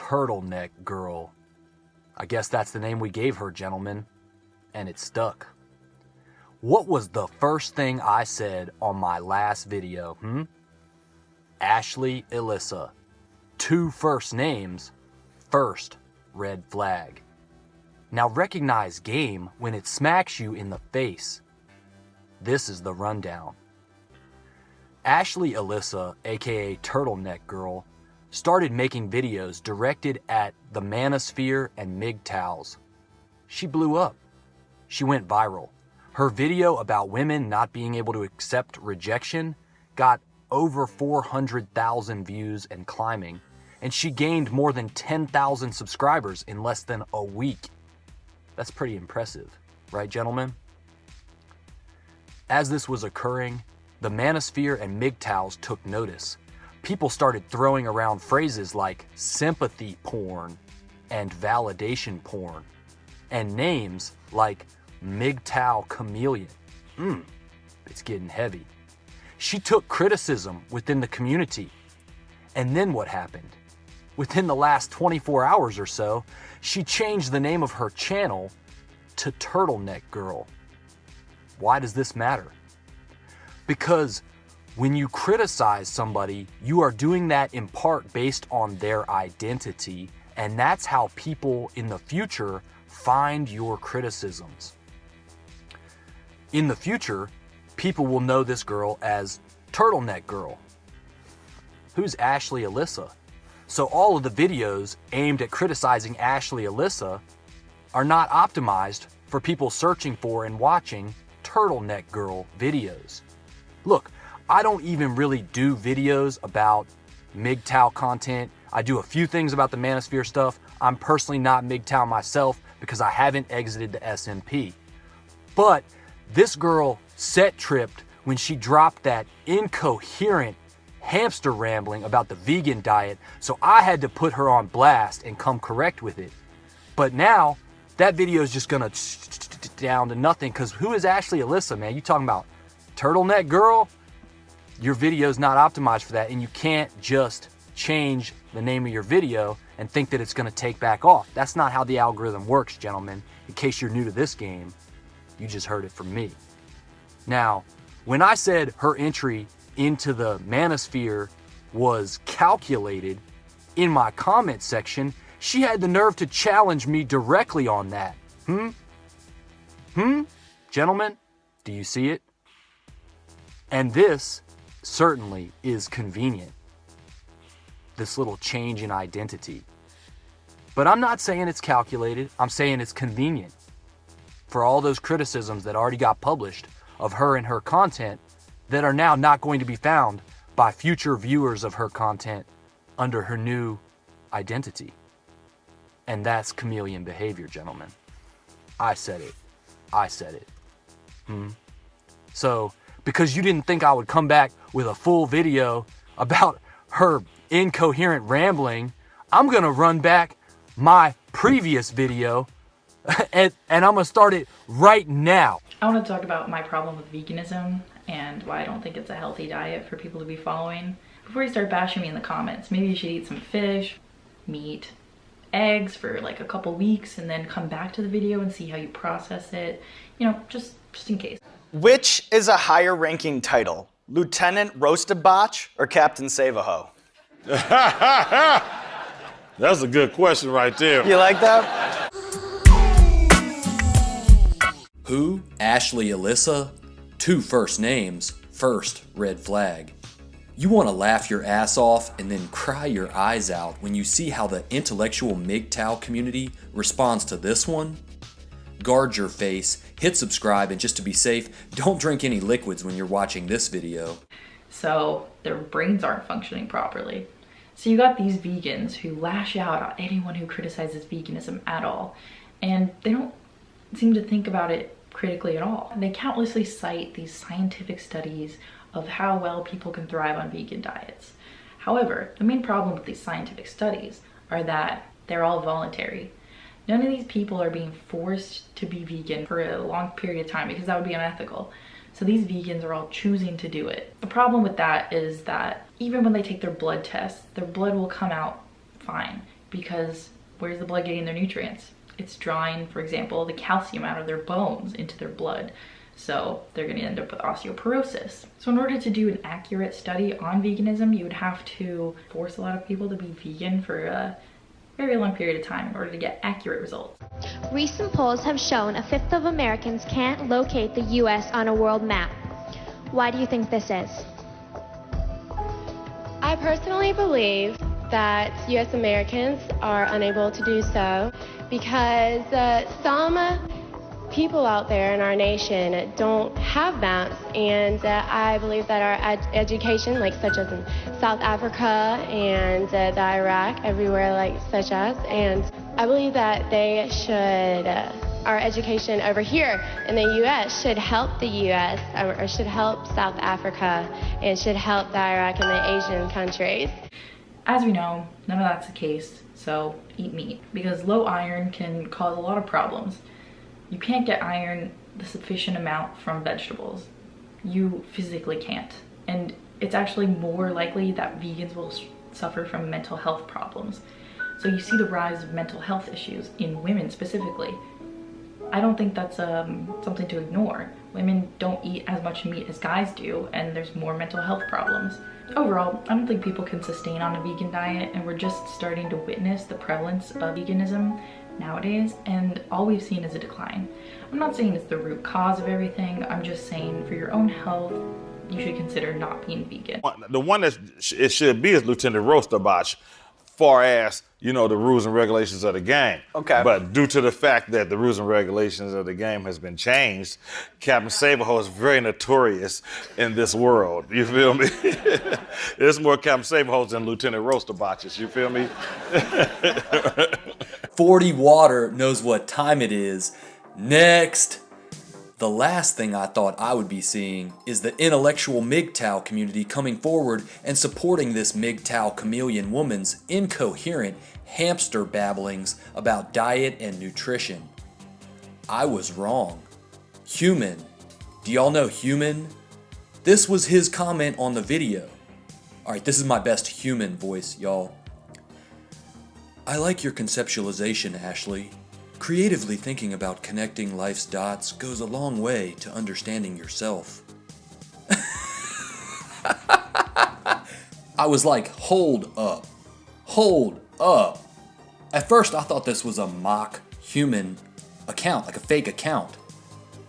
Turtleneck Girl. I guess that's the name we gave her, gentlemen. And it stuck. What was the first thing I said on my last video, Ashley Elisa. 2 first names, first red flag. Now recognize game when it smacks you in the face. This is the rundown. Ashley Elisa, aka Turtleneck Girl, started making videos directed at the Manosphere and MGTOWs. She blew up. She went viral. Her video about women not being able to accept rejection got over 400,000 views and climbing, and she gained more than 10,000 subscribers in less than a week. That's pretty impressive, right, gentlemen? As this was occurring, the Manosphere and MGTOWs took notice. People started throwing around phrases like sympathy porn and validation porn, and names like MGTOW Chameleon. It's getting heavy. She took criticism within the community. And then what happened? Within the last 24 hours or so, she changed the name of her channel to Turtleneck Girl. Why does this matter? Because when you criticize somebody, you are doing that in part based on their identity, and that's how people in the future find your criticisms. In the future, people will know this girl as Turtleneck Girl. Who's Ashley Elisa? So all of the videos aimed at criticizing Ashley Elisa are not optimized for people searching for and watching Turtleneck Girl videos. Look, I don't even really do videos about MGTOW content. I do a few things about the Manosphere stuff. I'm personally not MGTOW myself because I haven't exited the SMP. But this girl set tripped when she dropped that incoherent hamster rambling about the vegan diet, so I had to put her on blast and come correct with it. But now, that video is just gonna down to nothing, because who is Ashley Elisa, man? You talking about Turtleneck Girl? Your video's not optimized for that, and you can't just change the name of your video and think that it's gonna take back off. That's not how the algorithm works, gentlemen. In case you're new to this game, you just heard it from me. Now, when I said her entry into the Manosphere was calculated, in my comment section, she had the nerve to challenge me directly on that. Gentlemen, do you see it? And this certainly is convenient. This little change in identity. But I'm not saying it's calculated, I'm saying it's convenient. For all those criticisms that already got published of her and her content that are now not going to be found by future viewers of her content under her new identity. And that's chameleon behavior, gentlemen. I said it. I said it. So, because you didn't think I would come back with a full video about her incoherent rambling, I'm gonna run back my previous video and I'm gonna start it right now. I want to talk about my problem with veganism and why I don't think it's a healthy diet for people to be following. Before you start bashing me in the comments, maybe you should eat some fish, meat, eggs for like a couple weeks and then come back to the video and see how you process it, you know, just in case. Which is a higher ranking title, Lieutenant Roasted Botch or Captain Save-A-Ho? That's a good question right there. You like that? Who? Ashley Elisa? 2 first names, first red flag. You want to laugh your ass off and then cry your eyes out when you see how the intellectual MGTOW community responds to this one? Guard your face, hit subscribe, and just to be safe, don't drink any liquids when you're watching this video. So their brains aren't functioning properly. So you got these vegans who lash out at anyone who criticizes veganism at all, and they don't seem to think about it critically at all. They countlessly cite these scientific studies of how well people can thrive on vegan diets. However, the main problem with these scientific studies are that they're all voluntary. None of these people are being forced to be vegan for a long period of time because that would be unethical. So these vegans are all choosing to do it. The problem with that is that even when they take their blood tests, their blood will come out fine. because where's the blood getting their nutrients? It's drawing, for example, the calcium out of their bones into their blood. So they're going to end up with osteoporosis. So in order to do an accurate study on veganism, you would have to force a lot of people to be vegan for a very long period of time in order to get accurate results. Recent polls have shown a fifth of Americans can't locate the U.S. on a world map. Why do you think this is? I personally believe that U.S. Americans are unable to do so because some people out there in our nation don't have maps, and I believe that our education, like such as in South Africa and the Iraq, everywhere like such as, and I believe that they should, our education over here in the U.S. should help the U.S. or should help South Africa and should help the Iraq and the Asian countries. As we know, none of that's the case, so eat meat, because low iron can cause a lot of problems. You can't get iron the sufficient amount from vegetables. You physically can't. And it's actually more likely that vegans will suffer from mental health problems. So you see the rise of mental health issues in women specifically. I don't think that's something to ignore. Women don't eat as much meat as guys do, and there's more mental health problems. Overall, I don't think people can sustain on a vegan diet, and we're just starting to witness the prevalence of veganism nowadays, and all we've seen is a decline. I'm not saying it's the root cause of everything, I'm just saying for your own health, you should consider not being vegan. The one that it should be is Lieutenant Roastabach, far as, you know, the rules and regulations of the game. Okay. But due to the fact that the rules and regulations of the game has been changed, Captain Saberho is very notorious in this world. You feel me? There's more Captain Saberhos than Lieutenant Roastabaches. You feel me? 40 Water knows what time it is. Next. The last thing I thought I would be seeing is the intellectual MGTOW community coming forward and supporting this MGTOW chameleon woman's incoherent hamster babblings about diet and nutrition. I was wrong. Human. Do y'all know Human? This was his comment on the video. Alright, this is my best human voice, y'all. I like your conceptualization, Ashley. Creatively thinking about connecting life's dots goes a long way to understanding yourself. I was like, hold up. Hold up. At first I thought this was a mock human account, like a fake account.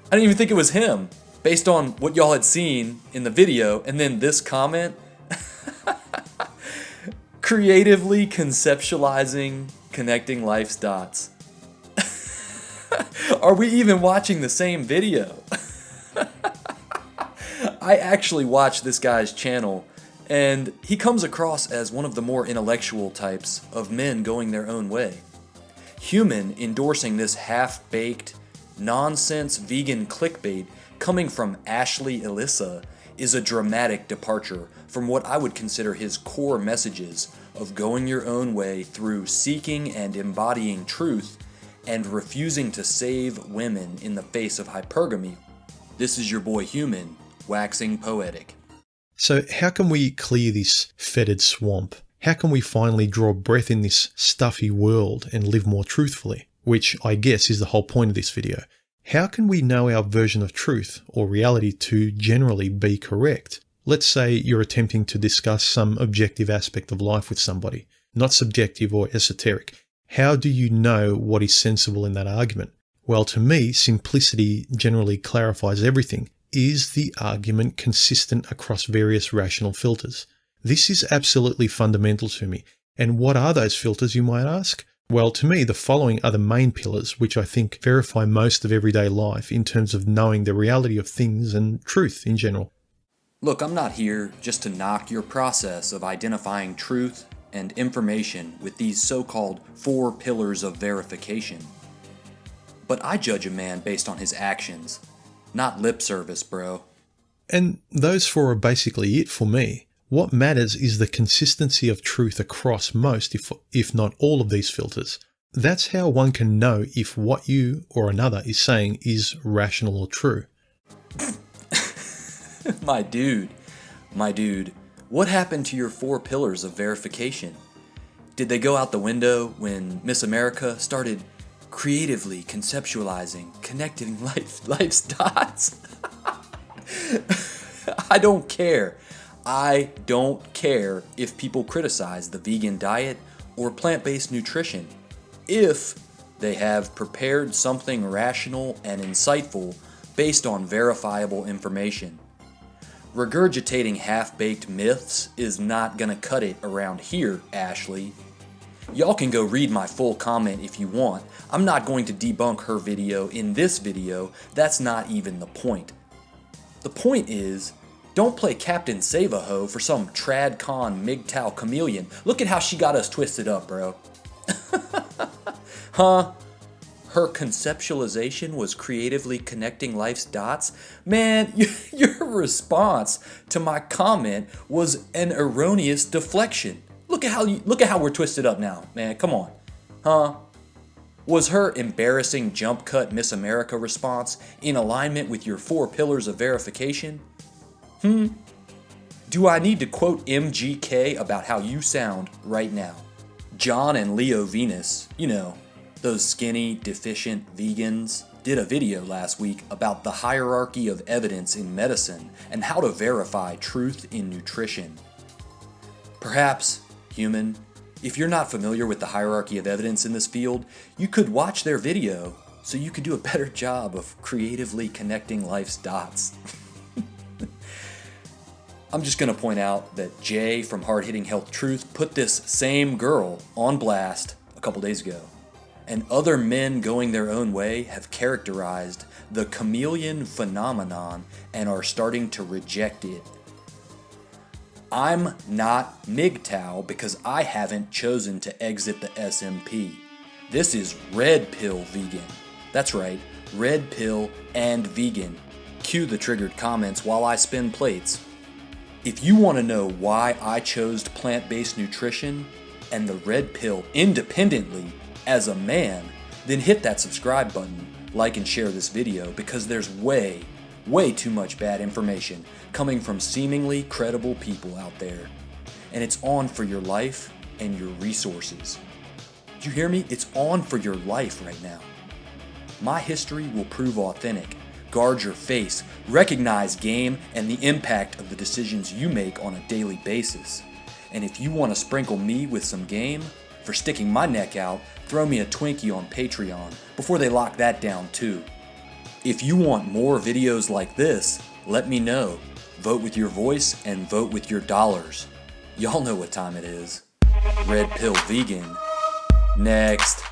I didn't even think it was him, based on what y'all had seen in the video, and then this comment. Creatively conceptualizing connecting life's dots. Are we even watching the same video? I actually watched this guy's channel, and he comes across as one of the more intellectual types of men going their own way. Human endorsing this half-baked, nonsense vegan clickbait coming from Ashley Elisa is a dramatic departure from what I would consider his core messages of going your own way through seeking and embodying truth and refusing to save women in the face of hypergamy. This is your boy Human, waxing poetic. So how can we clear this fetid swamp? How can we finally draw breath in this stuffy world and live more truthfully? Which I guess is the whole point of this video. How can we know our version of truth or reality to generally be correct? Let's say you're attempting to discuss some objective aspect of life with somebody, not subjective or esoteric. How do you know what is sensible in that argument? Well, to me, simplicity generally clarifies everything. Is the argument consistent across various rational filters? This is absolutely fundamental to me. And what are those filters, you might ask? Well, to me, the following are the main pillars which I think verify most of everyday life in terms of knowing the reality of things and truth in general. Look, I'm not here just to knock your process of identifying truth and information with these so-called 4 pillars of verification. But I judge a man based on his actions, not lip service, bro. And those 4 are basically it for me. What matters is the consistency of truth across most, if not all of these filters. That's how one can know if what you or another is saying is rational or true. My dude, what happened to your 4 pillars of verification? Did they go out the window when Miss America started creatively conceptualizing, connecting life's dots? I don't care. I don't care if people criticize the vegan diet or plant-based nutrition, if they have prepared something rational and insightful based on verifiable information. Regurgitating half-baked myths is not gonna cut it around here, Ashley. Y'all can go read my full comment if you want. I'm not going to debunk her video in this video. That's not even the point. The point is, don't play Captain Save-A-Ho for some TradCon MGTOW Chameleon. Look at how she got us twisted up, bro. Huh? Her conceptualization was creatively connecting life's dots? Man, your response to my comment was an erroneous deflection. Look at how we're twisted up now, man. Come on. Huh? Was her embarrassing jump cut Miss America response in alignment with your 4 pillars of verification? Do I need to quote MGK about how you sound right now? John and Leo Venus, you know, those skinny, deficient vegans, did a video last week about the hierarchy of evidence in medicine and how to verify truth in nutrition. Perhaps, human, if you're not familiar with the hierarchy of evidence in this field, you could watch their video so you could do a better job of creatively connecting life's dots. I'm just going to point out that Jay from Hard Hitting Health Truth put this same girl on blast a couple days ago. And other men going their own way have characterized the chameleon phenomenon and are starting to reject it. I'm not MGTOW because I haven't chosen to exit the SMP. This is red pill vegan. That's right, red pill and vegan. Cue the triggered comments while I spin plates. If you want to know why I chose plant-based nutrition and the red pill independently as a man, then hit that subscribe button, like and share this video, because there's way too much bad information coming from seemingly credible people out there. And it's on for your life and your resources. Do you hear me? It's on for your life right now. My history will prove authentic. Guard your face, recognize game and the impact of the decisions you make on a daily basis. And if you want to sprinkle me with some game for sticking my neck out, throw me a Twinkie on Patreon before they lock that down too. If you want more videos like this, let me know. Vote with your voice and vote with your dollars. Y'all know what time it is. Red Pill Vegan. Next.